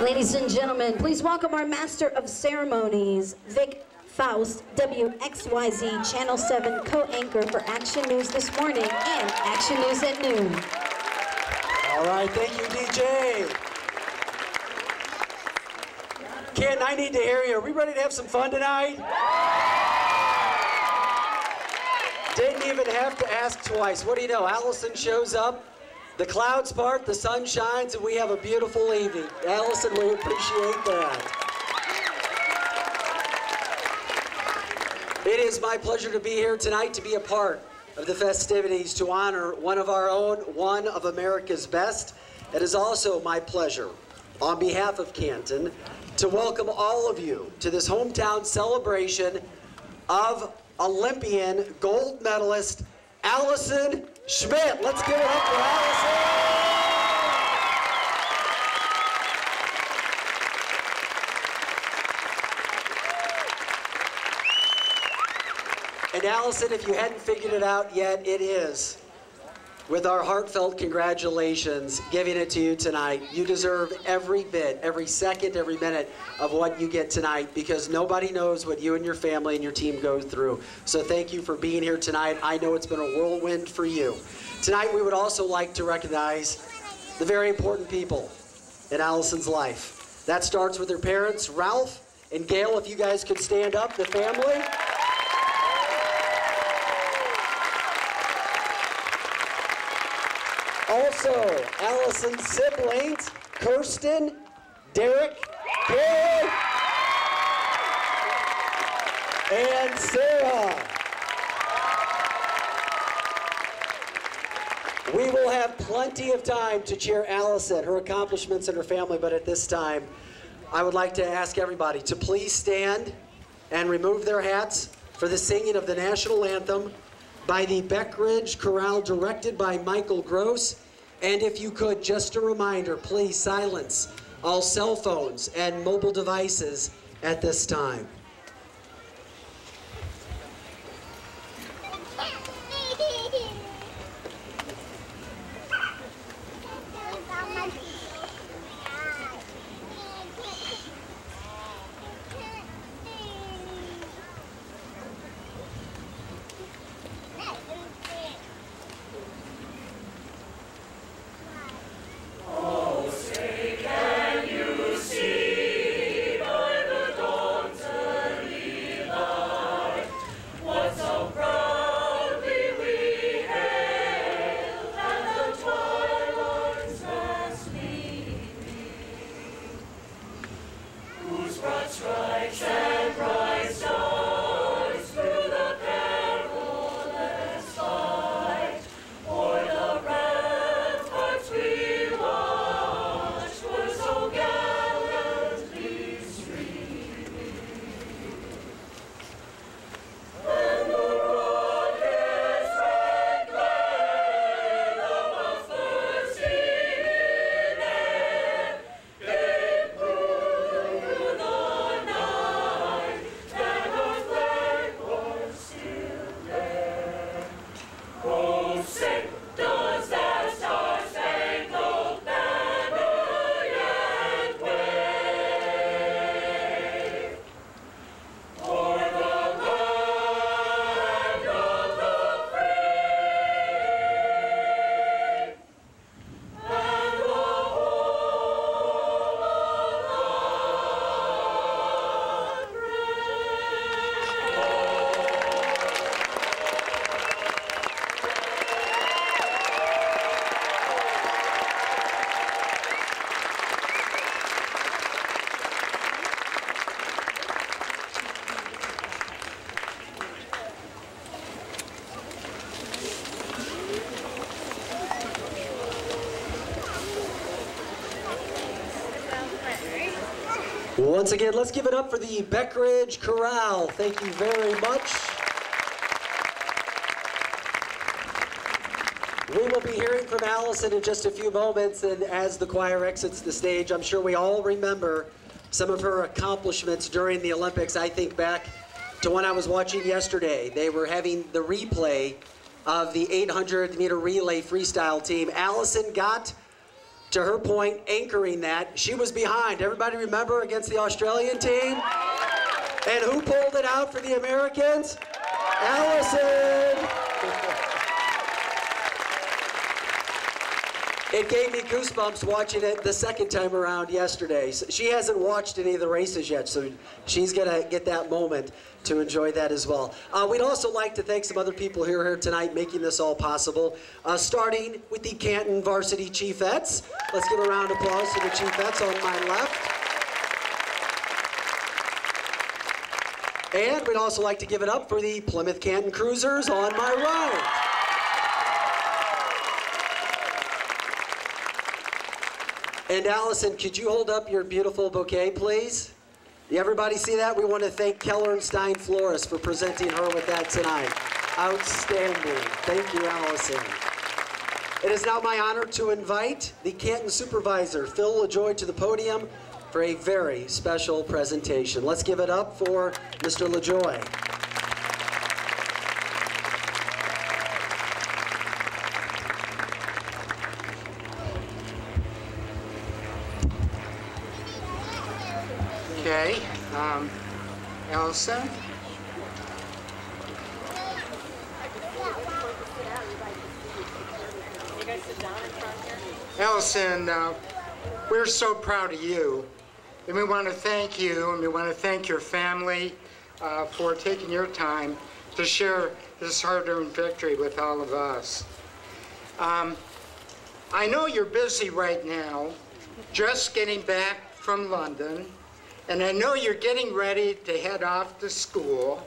Ladies and gentlemen, please welcome our Master of Ceremonies, Vic Faust, WXYZ Channel 7 co-anchor for Action News This Morning and Action News at Noon. All right, thank you, DJ. Canton, I need to hear you. Are we ready to have some fun tonight? Didn't even have to ask twice. What do you know? Allison shows up, the clouds part, the sun shines, and we have a beautiful evening. Allison, we appreciate that. It is my pleasure to be here tonight to be a part of the festivities to honor one of our own, one of America's best. It is also my pleasure, on behalf of Canton, to welcome all of you to this hometown celebration of Olympian gold medalist Allison Schmitt. Let's give it up for Allison. And Allison, if you hadn't figured it out yet, it is, with our heartfelt congratulations, giving it to you tonight. You deserve every bit, every second, every minute of what you get tonight, because nobody knows what you and your family and your team go through. So thank you for being here tonight. I know it's been a whirlwind for you. Tonight we would also like to recognize the very important people in Allison's life. That starts with her parents, Ralph and Gail. If you guys could stand up, the family. Also, Allison's siblings, Kirsten, Derek, Gary, and Sarah. We will have plenty of time to cheer Allison, her accomplishments, and her family, but at this time, I would like to ask everybody to please stand and remove their hats for the singing of the national anthem by the Beckridge Chorale, directed by Michael Gross. And if you could, just a reminder, please silence all cell phones and mobile devices at this time. Once again, let's give it up for the Beckridge Chorale. Thank you very much. We will be hearing from Allison in just a few moments, and as the choir exits the stage, I'm sure we all remember some of her accomplishments during the Olympics. I think back to when I was watching yesterday. They were having the replay of the 800-meter relay freestyle team. Allison got to her point, anchoring that. She was behind. Everybody remember against the Australian team? And who pulled it out for the Americans? Allison! It gave me goosebumps watching it the second time around yesterday. She hasn't watched any of the races yet, so she's gonna get that moment to enjoy that as well. We'd also like to thank some other people here tonight making this all possible, starting with the Canton Varsity Chiefettes. Let's give a round of applause to the Chiefettes on my left. And we'd also like to give it up for the Plymouth Canton Cruisers on my right. And Allison, could you hold up your beautiful bouquet, please? Everybody see that? We want to thank Keller and Stein Florist for presenting her with that tonight. Outstanding. Thank you, Allison. It is now my honor to invite the Canton Supervisor, Phil LaJoy, to the podium for a very special presentation. Let's give it up for Mr. LaJoy. Okay, Allison. Allison, we're so proud of you, and we want to thank you, and we want to thank your family for taking your time to share this hard-earned victory with all of us. I know you're busy right now, just getting back from London, and I know you're getting ready to head off to school,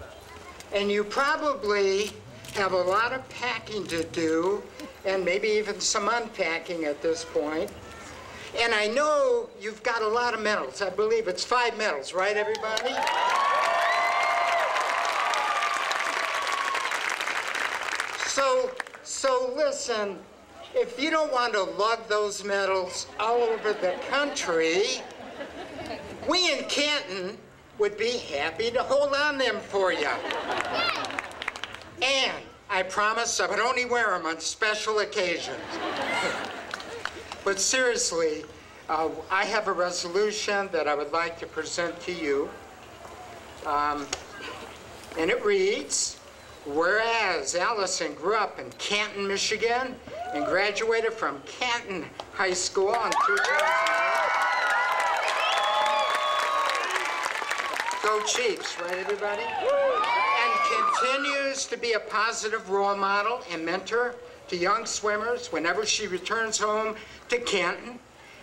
and you probably have a lot of packing to do, and maybe even some unpacking at this point. And I know you've got a lot of medals. I believe it's 5 medals, right, everybody? So listen, if you don't want to lug those medals all over the country, we in Canton would be happy to hold on them for you. And I promise I would only wear them on special occasions. But seriously, I have a resolution that I would like to present to you. And it reads, whereas Allison grew up in Canton, Michigan, and graduated from Canton High School in 2008. Go Chiefs, right, everybody? And continues to be a positive role model and mentor to young swimmers whenever she returns home to Canton.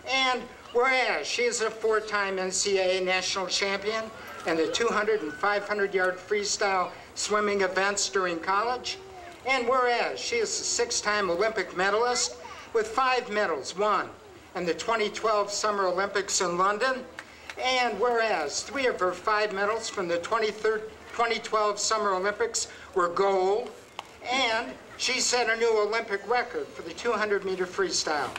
And whereas she is a 4-time NCAA national champion in the 200 and 500-yard freestyle swimming events during college. And whereas she is a 6-time Olympic medalist with 5 medals won in the 2012 Summer Olympics in London. And whereas 3 of her 5 medals from the 2012 Summer Olympics were gold, and she set a new Olympic record for the 200-meter freestyle.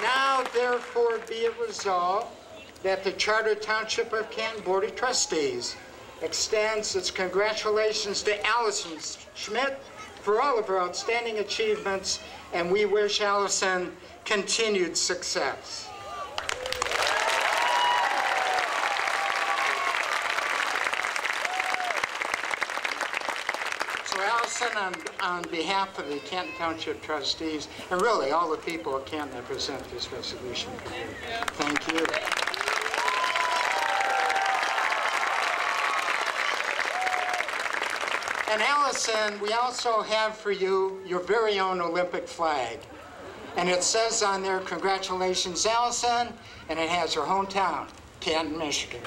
Now, therefore, be it resolved that the Charter Township of Canton Board of Trustees extends its congratulations to Allison Schmitt for all of her outstanding achievements, and we wish Allison continued success. So Allison, on behalf of the Canton Township Trustees, and really all the people at Canton, I present this resolution to you. Thank you. And Allison, we also have for you your very own Olympic flag. And it says on there, congratulations, Allison, and it has her hometown, Canton, Michigan.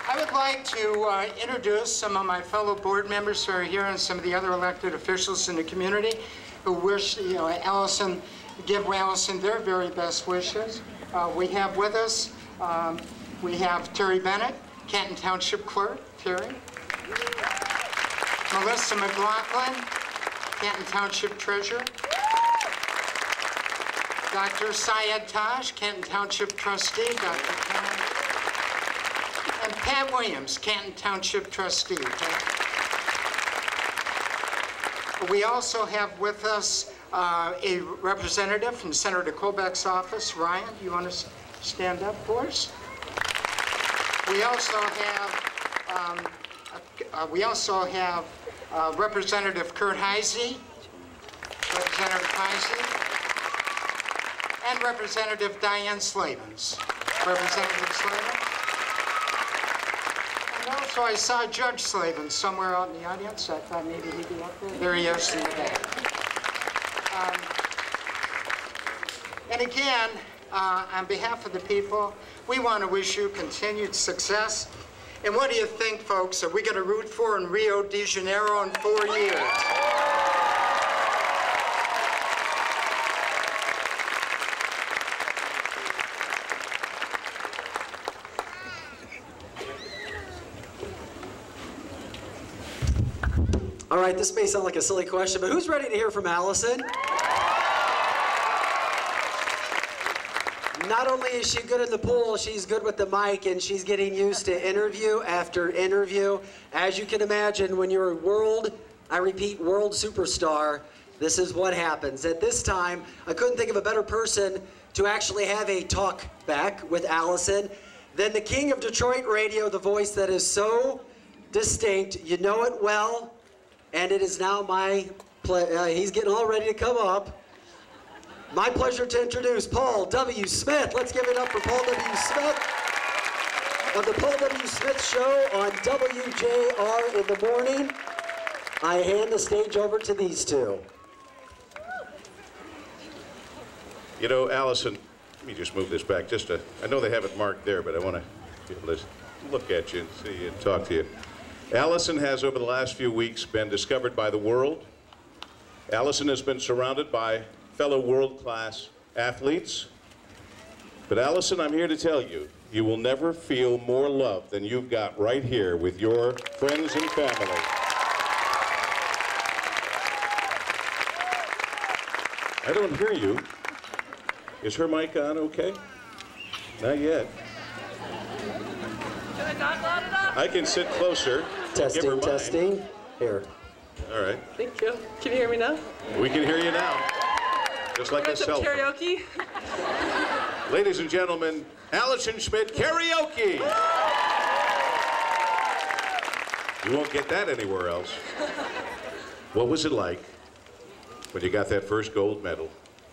I would like to introduce some of my fellow board members who are here and some of the other elected officials in the community who wish, Allison, give Allison their very best wishes. We have with us, we have Terry Bennett, Canton Township Clerk. Terry. Melissa McLaughlin, Canton Township Treasurer. Dr. Syed Taj, Canton Township Trustee, Dr. Karen, and Pat Williams, Canton Township Trustee. We also have with us a representative from Senator Colbeck's office. Ryan, do you want to stand up for us? We also have Representative Kurt Heisey, Representative Heisey, and Representative Diane Slavens. Representative Slavens. And also I saw Judge Slavens somewhere out in the audience. I thought maybe he'd be up there. There he is in the back. And again, on behalf of the people, we want to wish you continued success. And what do you think, folks? Are we going to root for in Rio de Janeiro in 4 years? All right, this may sound like a silly question, but who's ready to hear from Allison? Not only is she good in the pool, she's good with the mic, and she's getting used to interview after interview. As you can imagine, when you're a world superstar, this is what happens. At this time, I couldn't think of a better person to actually have a talk back with Allison than the king of Detroit radio, the voice that is so distinct. You know it well, and it is now my pleasure. He's getting all ready to come up. My pleasure to introduce Paul W. Smith. Let's give it up for Paul W. Smith of the Paul W. Smith Show on WJR in the morning. I hand the stage over to these two. You know, Allison, let me just move this back I know they have it marked there, but I want to be able to look at you and see you and talk to you. Allison has, over the last few weeks, been discovered by the world. Allison has been surrounded by fellow world-class athletes. But Allison, I'm here to tell you, you will never feel more love than you've got right here with your friends and family. I don't hear you. Is her mic on okay? Not yet. Can I talk loud enough? I can sit closer. Testing, give her mine. testing. Here. All right. Thank you. Can you hear me now? We can hear you now. Just like a cell phone. Karaoke. Ladies and gentlemen, Allison Schmitt karaoke. You won't get that anywhere else. What was it like when you got that first gold medal?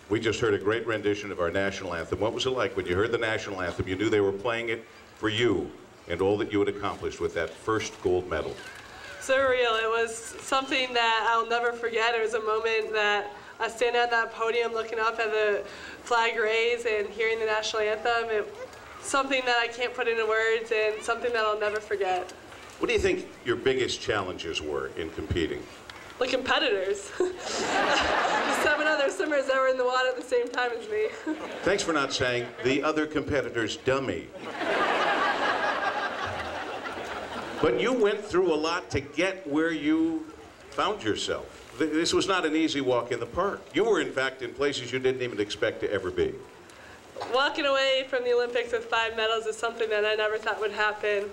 We just heard a great rendition of our national anthem. What was it like when you heard the national anthem? You knew they were playing it for you and all that you had accomplished with that first gold medal. Surreal. It was something that I'll never forget. It was a moment that I stand at that podium looking up at the flag raise and hearing the national anthem. It's something that I can't put into words and something that I'll never forget. What do you think your biggest challenges were in competing? The competitors. The 7 other swimmers that were in the water at the same time as me. Thanks for not saying the other competitor's dummy. But you went through a lot to get where you found yourself. This was not an easy walk in the park. You were, in fact, in places you didn't even expect to ever be. Walking away from the Olympics with 5 medals is something that I never thought would happen.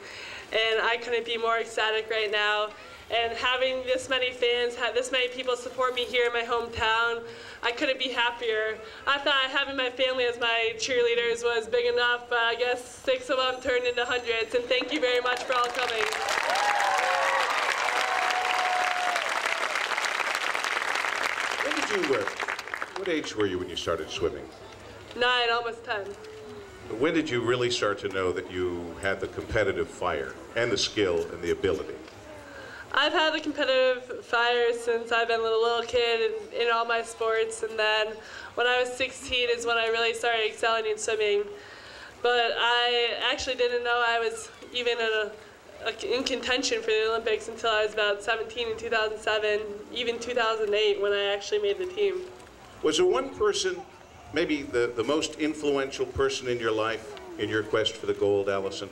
And I couldn't be more ecstatic right now. And having this many fans, this many people support me here in my hometown, I couldn't be happier. I thought having my family as my cheerleaders was big enough, but I guess 6 of them turned into hundreds. And thank you very much for all coming. What age were you when you started swimming? 9, almost 10. When did you really start to know that you had the competitive fire and the skill and the ability? I've had the competitive fire since I've been a little kid in all my sports, and then when I was 16 is when I really started excelling in swimming. But I actually didn't know I was even in contention for the Olympics until I was about 17 in 2007, even 2008 when I actually made the team. Was there one person, maybe the most influential person in your life in your quest for the gold, Allison?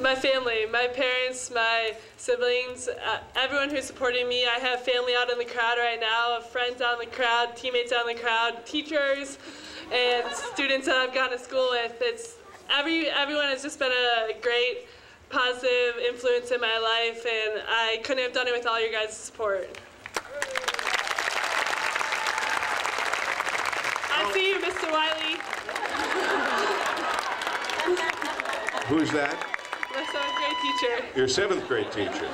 My family, my parents, my siblings, everyone who's supporting me. I have family out in the crowd right now, friends out in the crowd, teammates out in the crowd, teachers, and students that I've gone to school with. Everyone has just been a great, positive influence in my life, and I couldn't have done it with all your guys' support. I see you, Mr. Wiley. Who's that? My 7th grade teacher. Your 7th grade teacher.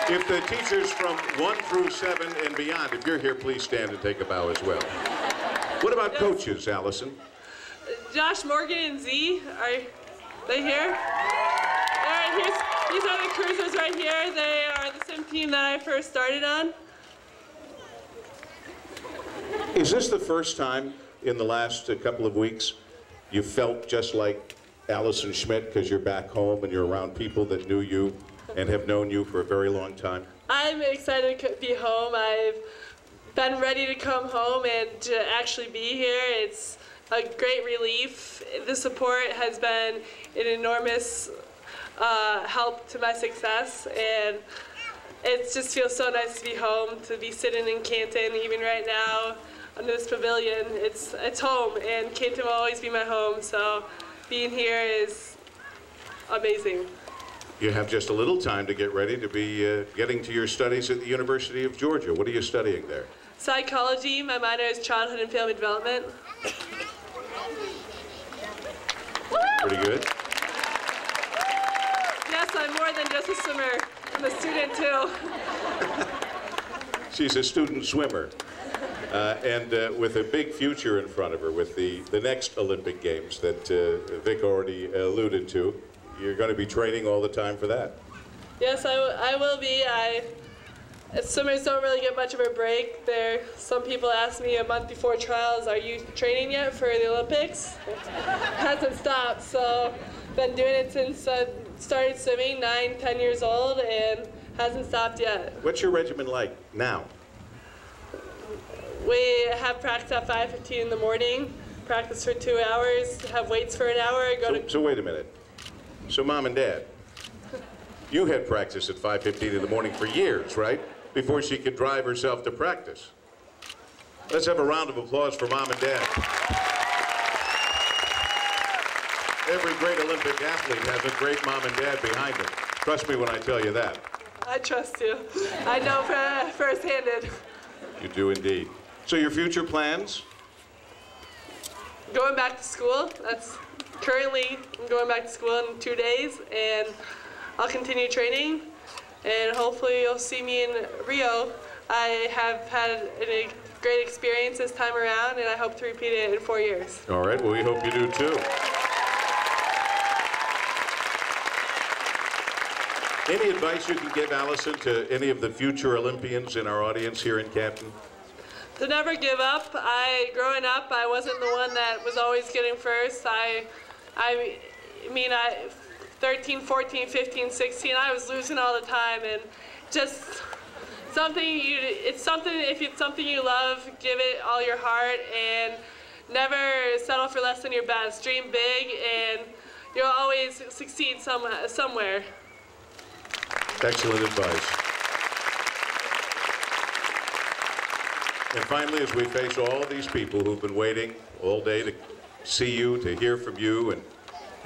If the teachers from 1 through 7 and beyond, if you're here, please stand and take a bow as well. What about coaches, Allison? Josh, Morgan, and Z, are they here? All right, these are the cruisers right here. They are the same team that I first started on. Is this the first time in the last couple of weeks you felt just like Allison Schmitt because you're back home and you're around people that knew you and have known you for a very long time? I'm excited to be home. I've been ready to come home and to actually be here. It's a great relief. The support has been an enormous help to my success, and it just feels so nice to be home, to be sitting in Canton, even right now under this pavilion. It's home, and Canton will always be my home, so being here is amazing. You have just a little time to get ready to be getting to your studies at the University of Georgia. What are you studying there? Psychology. My minor is childhood and family development. Pretty good. Yes, I'm more than just a swimmer. I'm a student too. She's a student swimmer. And with a big future in front of her, with the next Olympic Games that Vic already alluded to, you're going to be training all the time for that. Yes, I will be. Swimmers don't really get much of a break. Some people ask me a month before trials, are you training yet for the Olympics? It hasn't stopped, so been doing it since I started swimming, 9, 10 years old, and hasn't stopped yet. What's your regimen like now? We have practice at 5:15 in the morning, practice for 2 hours, have weights for an hour. So wait a minute. So Mom and Dad, you had practice at 5:15 in the morning for years, right? Before she could drive herself to practice. Let's have a round of applause for Mom and Dad. Every great Olympic athlete has a great mom and dad behind them. Trust me when I tell you that. I trust you. I know first-handed. You do indeed. So your future plans? Going back to school. Currently I'm going back to school in 2 days, and I'll continue training, and hopefully you'll see me in Rio. I have had a great experience this time around, and I hope to repeat it in 4 years. All right, well, we hope you do too. Any advice you can give, Allison, to any of the future Olympians in our audience here in Canton? To never give up. Growing up, I wasn't the one that was always getting first. I 13, 14, 15, 16, I was losing all the time, and just if it's something you love, give it all your heart, and never settle for less than your best. Dream big, and you'll always succeed somewhere. Excellent advice. And finally, as we face all these people who've been waiting all day to see you, to hear from you, and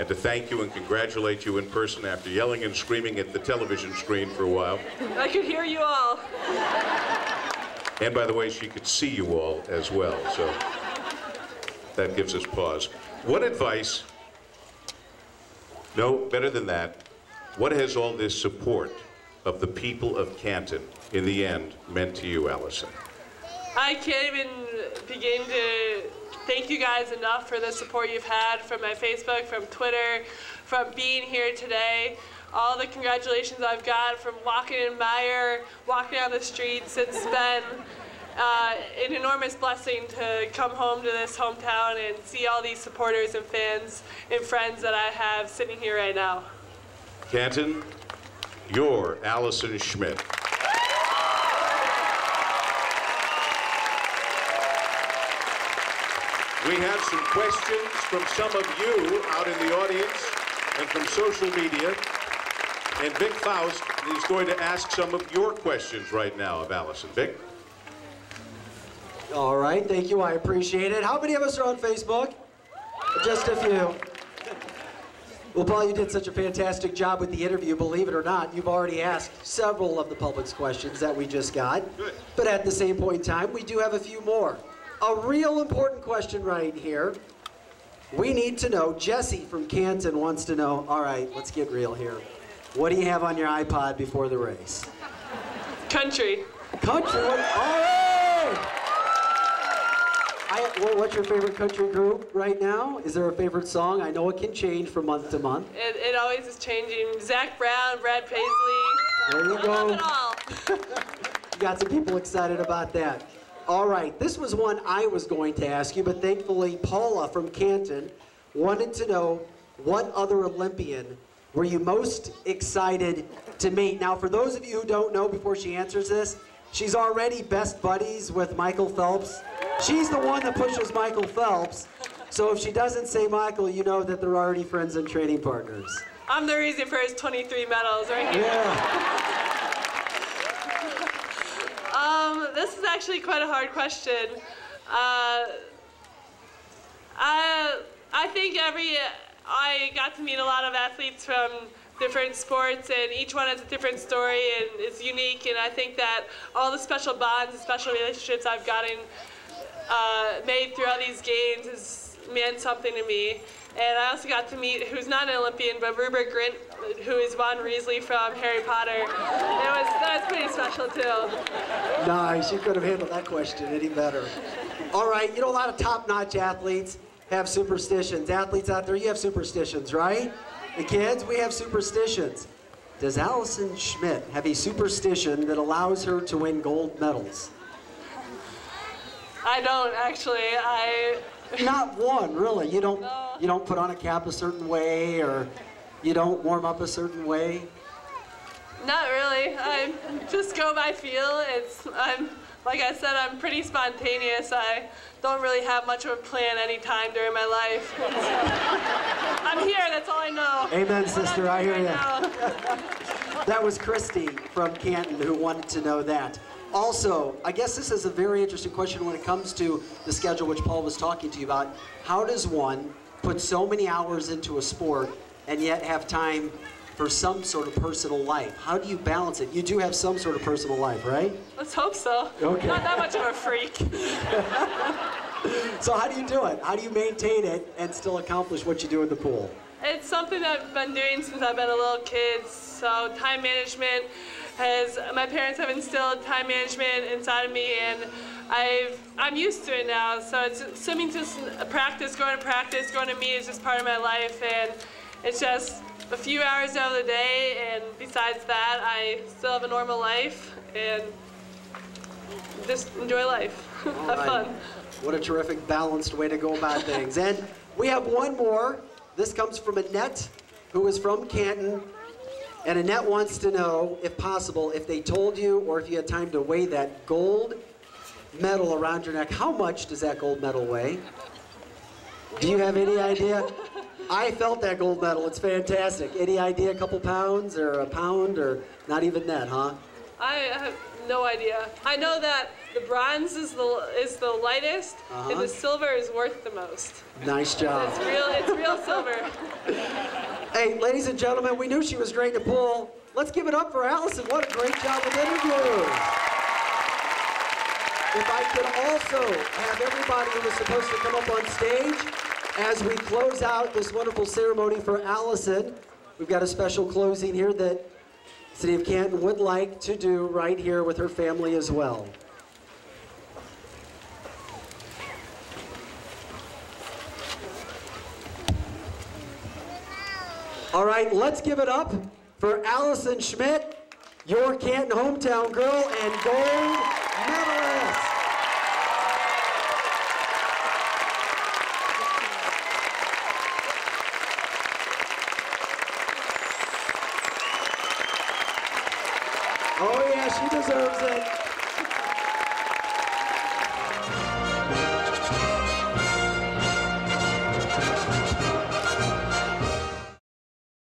to thank you and congratulate you in person after yelling and screaming at the television screen for a while. I could hear you all. And by the way, she could see you all as well, so that gives us pause. What advice, no, better than that, what has all this support of the people of Canton, in the end, meant to you, Allison? I can't even begin to thank you guys enough for the support you've had from my Facebook, from Twitter, from being here today. All the congratulations I've got from walking in Meyer, walking down the streets. It's been an enormous blessing to come home to this hometown and see all these supporters and fans and friends that I have sitting here right now. Canton, you're Allison Schmitt. We have some questions from some of you out in the audience and from social media. And Vic Faust is going to ask some of your questions right now of Allison. Vic? All right, thank you, I appreciate it. How many of us are on Facebook? Just a few. Well, Paul, you did such a fantastic job with the interview. Believe it or not, you've already asked several of the public's questions that we just got. Good. But at the same point in time, we do have a few more. A real important question right here. We need to know, Jesse from Canton wants to know, all right, let's get real here. What do you have on your iPod before the race? Country. Country? All right! Well, what's your favorite country group right now? Is there a favorite song? I know it can change from month to month. It always is changing. Zach Brown, Brad Paisley. There you I go. love it all. You got some people excited about that. All right, this was one I was going to ask you, but thankfully Paula from Canton wanted to know what other Olympian were you most excited to meet? Now, for those of you who don't know, before she answers this, she's already best buddies with Michael Phelps. She's the one that pushes Michael Phelps. So if she doesn't say Michael, you know that they're already friends and training partners. I'm the reason for his 23 medals right here. Yeah. This is actually quite a hard question. I think I got to meet a lot of athletes from different sports, and each one has a different story and is unique, and I think that all the special bonds and special relationships I've gotten made throughout these games has meant something to me. And I also got to meet, who's not an Olympian, but Rupert Grint, who is Ron Weasley from Harry Potter. That was pretty special too. Nice, you could have handled that question any better. All right, you know, a lot of top-notch athletes have superstitions. Athletes out there, you have superstitions, right? The kids, we have superstitions. Does Allison Schmitt have a superstition that allows her to win gold medals? I don't, actually. Not one, really. You don't, No. you don't put on a cap a certain way, or you don't warm up a certain way? Not really. I just go by feel. Like I said, I'm pretty spontaneous. I don't really have much of a plan any time during my life. I'm here, that's all I know. Amen, sister, I hear you. Right That was Christy from Canton who wanted to know that. Also, I guess this is a very interesting question when it comes to the schedule which Paul was talking to you about. How does one put so many hours into a sport and yet have time for some sort of personal life? How do you balance it? You do have some sort of personal life, right? Let's hope so. Okay. Not that much of a freak. So how do you do it? How do you maintain it and still accomplish what you do in the pool? It's something I've been doing since I've been a little kid. So time management my parents have instilled time management inside of me, and I'm used to it now. So it's swimming, just practice, going to meet is just part of my life, and it's just a few hours out of the day, and besides that, I still have a normal life, and just enjoy life. Have fun. What a terrific, balanced way to go about things. And we have one more. This comes from Annette, who is from Canton. And Annette wants to know, if possible, if they told you, or if you had time to weigh that gold medal around your neck, how much does that gold medal weigh? Do you have any idea? I felt that gold medal. It's fantastic. Any idea, a couple pounds or a pound, or not even that, huh? I have no idea. I know that the bronze is the lightest, and the silver is worth the most. Nice job. It's real silver. Hey, ladies and gentlemen, we knew she was great in the pool. Let's give it up for Allison. What a great job of interview. If I could also have everybody who was supposed to come up on stage as we close out this wonderful ceremony for Allison. We've got a special closing here that the City of Canton would like to do right here with her family as well. All right, let's give it up for Allison Schmitt, your Canton hometown girl and gold medalist. Oh yeah, she deserves it.